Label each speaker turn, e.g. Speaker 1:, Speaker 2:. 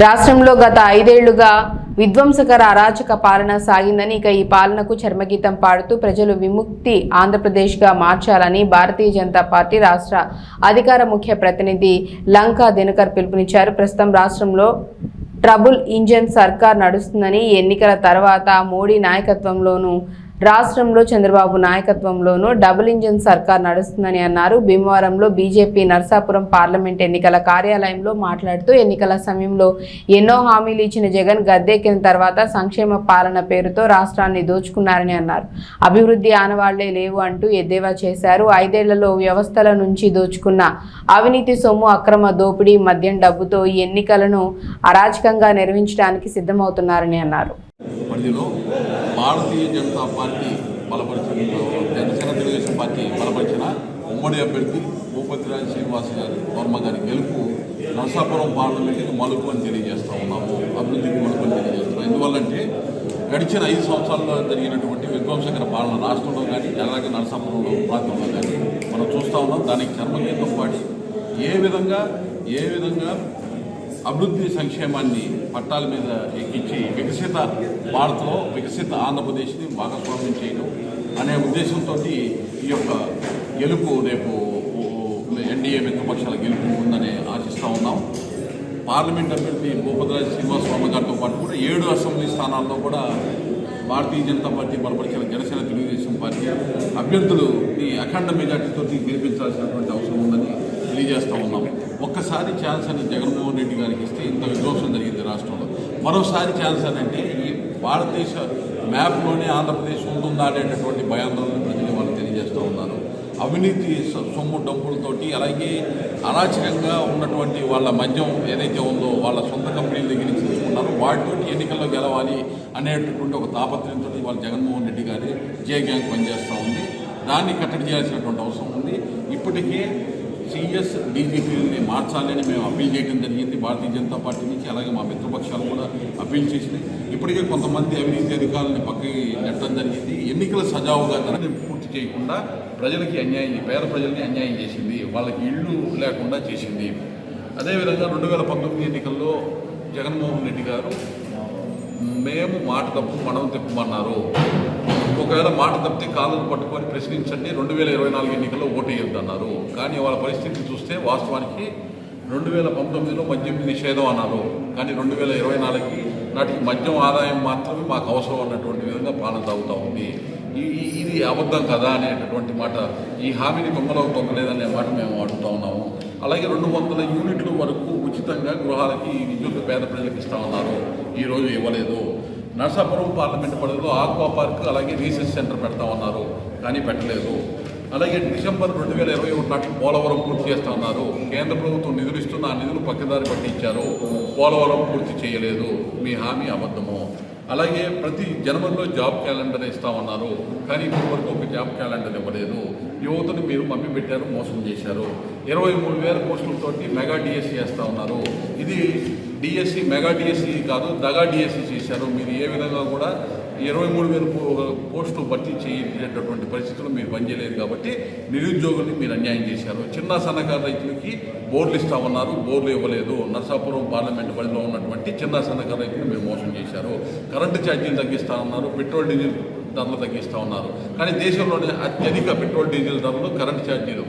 Speaker 1: రాష్ట్రంలో గత 5 ఏళ్లుగా విధ్వంసకర అరాచక పాలన సాగిందని, ఇక ఈ పాలనకు చర్మగీతం పాడుతూ ప్రజలు విముక్తి ఆంధ్రప్రదేశ్గా మార్చాలని భారతీయ జనతా పార్టీ రాష్ట్ర అధికార ముఖ్య ప్రతినిధి లంకా దినకర్ పిలుపునిచ్చారు. ప్రస్తుతం రాష్ట్రంలో ట్రబుల్ ఇంజన్ సర్కార్ నడుస్తుందని, ఎన్నికల తర్వాత మోడీ నాయకత్వంలోనూ రాష్ట్రంలో చంద్రబాబు నాయకత్వంలోనూ డబుల్ ఇంజన్ సర్కార్ నడుస్తుందని అన్నారు. భీమవరంలో బీజేపీ నర్సాపురం పార్లమెంట్ ఎన్నికల కార్యాలయంలో మాట్లాడుతూ ఎన్నికల సమయంలో ఎన్నో హామీలు ఇచ్చిన జగన్ గద్దెక్కిన తర్వాత సంక్షేమ పాలన పేరుతో రాష్ట్రాన్ని దోచుకున్నారని అన్నారు. అభివృద్ధి ఆనవాళ్లే లేవు అంటూ ఎద్దేవా చేశారు. 5 ఏళ్లలో వ్యవస్థల నుంచి దోచుకున్న అవినీతి సొమ్ము, అక్రమ దోపిడీ, మద్యం డబ్బుతో ఈ ఎన్నికలను అరాచకంగా నిర్వహించడానికి సిద్ధమవుతున్నారని అన్నారు.
Speaker 2: భారతీయ జనతా పార్టీ బలపరిచిన జనసేన తెలుగుదేశం పార్టీ బలపరిచిన ఉమ్మడి అభ్యర్థి భూపతిరాజు శ్రీనివాస్ గారి వర్మ గారి గెలుపు నరసాపురం పార్లమెంట్కి మలుపు అని తెలియజేస్తూ ఉన్నాము. అభివృద్ధికి మలుపు అని తెలియజేస్తున్నాం. ఎందువల్లంటే గడిచిన 5 సంవత్సరాల్లో జరిగినటువంటి విధ్వంసకర పాలన రాష్ట్రంలో కానీ అలాగే నరసాపురంలో ప్రాంతంలో కానీ మనం చూస్తూ ఉన్నాం. దానికి చర్మగీతం పాడి ఏ విధంగా అభివృద్ధి సంక్షేమాన్ని పట్టాల మీద ఎక్కించి వికసిత భారత్లో వికసిత ఆంధ్రప్రదేశ్ని భాగస్వామ్యం చేయడం అనే ఉద్దేశంతో ఈ యొక్క గెలుపు రేపు ఎన్డీఏ మిత్రపక్షాల గెలుపు ఉందని ఆశిస్తూ ఉన్నాం. పార్లమెంట్ అభ్యర్థి భూపతిరాజు శ్రీనివాస్ వర్మ గారితో పాటు కూడా 7 అసెంబ్లీ స్థానాల్లో కూడా భారతీయ జనతా పార్టీ బలపరిచిన జనసేన తెలుగుదేశం పార్టీ అభ్యర్థులని అఖండ మెజార్టీతో గెలిపించాల్సినటువంటి అవసరం ఉందని తెలియజేస్తూ ఉన్నాం. ఒక్కసారి ఛాన్స్ అని జగన్మోహన్ రెడ్డి గారికి ఇస్తే ఇంత విధ్వంసం జరిగింది రాష్ట్రంలో. మరోసారి ఛాన్స్ అని అంటే ఈ భారతదేశ మ్యాప్లోనే ఆంధ్రప్రదేశ్ ఉంటుందా అనేటటువంటి భయాందోళన ప్రజలు వాళ్ళు తెలియజేస్తూ ఉన్నారు. అవినీతి సొమ్ము డబ్బులతోటి అలాగే అరాచకంగా ఉన్నటువంటి వాళ్ళ మద్యం ఏదైతే ఉందో వాళ్ళ సొంత కంపెనీల దగ్గర నుంచి తీసుకున్నారో వాటితోటి ఎన్నికల్లో గెలవాలి అనేటటువంటి ఒక తాపత్రయంతో వాళ్ళు జగన్మోహన్ రెడ్డి గారి జే గ్యాంగ్ పనిచేస్తూ ఉంది. దాన్ని కట్టడి చేయాల్సినటువంటి అవసరం ఉంది. ఇప్పటికే సిఎస్ డీజీపీని మార్చాలని మేము అప్పీల్ చేయడం జరిగింది భారతీయ జనతా పార్టీ నుంచి. అలాగే మా మిత్రపక్షాలు కూడా అప్పీల్ చేసినాయి. ఇప్పటికే కొంతమంది అవినీతి అధికారులని పక్కకి నెట్టడం జరిగింది. ఎన్నికల సజావుగా దాన్ని పూర్తి చేయకుండా ప్రజలకి పేద ప్రజల్ని అన్యాయం చేసింది. వాళ్ళకి ఇళ్ళు లేకుండా చేసింది. అదేవిధంగా 2019 ఎన్నికల్లో జగన్మోహన్ రెడ్డి గారు మేము మాట తప్పు మనం తిప్పమన్నారు. ఒకవేళ మాట తప్పితే కాళ్ళను పట్టుకొని ప్రశ్నించండి, 2024 ఎన్నికల్లో ఓటు వేయొద్దన్నారు. కానీ వాళ్ళ పరిస్థితిని చూస్తే వాస్తవానికి 2019లో మద్యం నిషేధం అన్నారు. కానీ 2024 నాటికి మద్యం ఆదాయం మాత్రమే మాకు అవసరం అన్నటువంటి విధంగా పాలన సాగుతూ ఉంది. ఇది అబద్ధం కదా అనేటటువంటి మాట, ఈ హామీని దొంగలకు తొక్కలేదనే మాట మేము అడుగుతూ ఉన్నాము. అలాగే 200 యూనిట్ల వరకు ఉచితంగా గృహాలకి విద్యుత్ పేద ప్రజలకు ఇస్తా ఉన్నారు. ఈరోజు ఇవ్వలేదు. నరసాపురం పార్లమెంట్ పరిధిలో ఆక్వా పార్క్ అలాగే రీసెర్చ్ సెంటర్ పెడతా ఉన్నారు, కానీ పెట్టలేదు. అలాగే డిసెంబర్ 2021 నాటికి పోలవరం పూర్తి చేస్తూ ఉన్నారు. కేంద్ర ప్రభుత్వం నిధులు ఇస్తున్న ఆ నిధులు పక్కదారి పట్టించారు. పోలవరం పూర్తి చేయలేదు. మీ హామీ అబద్ధము. అలాగే ప్రతి జనవరిలో జాబ్ క్యాలెండర్ ఇస్తూ ఉన్నారు, కానీ ఇప్పటివరకు ఒక జాబ్ క్యాలెండర్ ఇవ్వలేదు. యువతను మీరు మభ్య పెట్టారు, మోసం చేశారు. 23,000 పోస్టులతోటి మెగా డిఎస్సీ చేస్తూ ఉన్నారు. ఇది డిఎస్సీ మెగా డిఎస్సీ కాదు, దగా డిఎస్సీ చేశారు. మీరు ఏ విధంగా కూడా 23,000 పోస్టులు భర్తీ చేసేటటువంటి పరిస్థితులు మీరు పనిచేయలేదు కాబట్టి నిరుద్యోగుల్ని మీరు అన్యాయం చేశారు. చిన్న సన్నకారు రైతులకి బోర్డులు ఇస్తా ఉన్నారు, బోర్డులు ఇవ్వలేదు. నరసాపురం పార్లమెంట్ పరిధిలో ఉన్నటువంటి చిన్న సన్నకారు రైతులు మీరు మోసం చేశారు. కరెంటు ఛార్జీలు తగ్గిస్తూ ఉన్నారు, పెట్రోల్ డీజిల్ ధరలు తగ్గిస్తూ ఉన్నారు. కానీ దేశంలోనే అత్యధిక పెట్రోల్ డీజిల్ ధరలు, కరెంటు ఛార్జీలు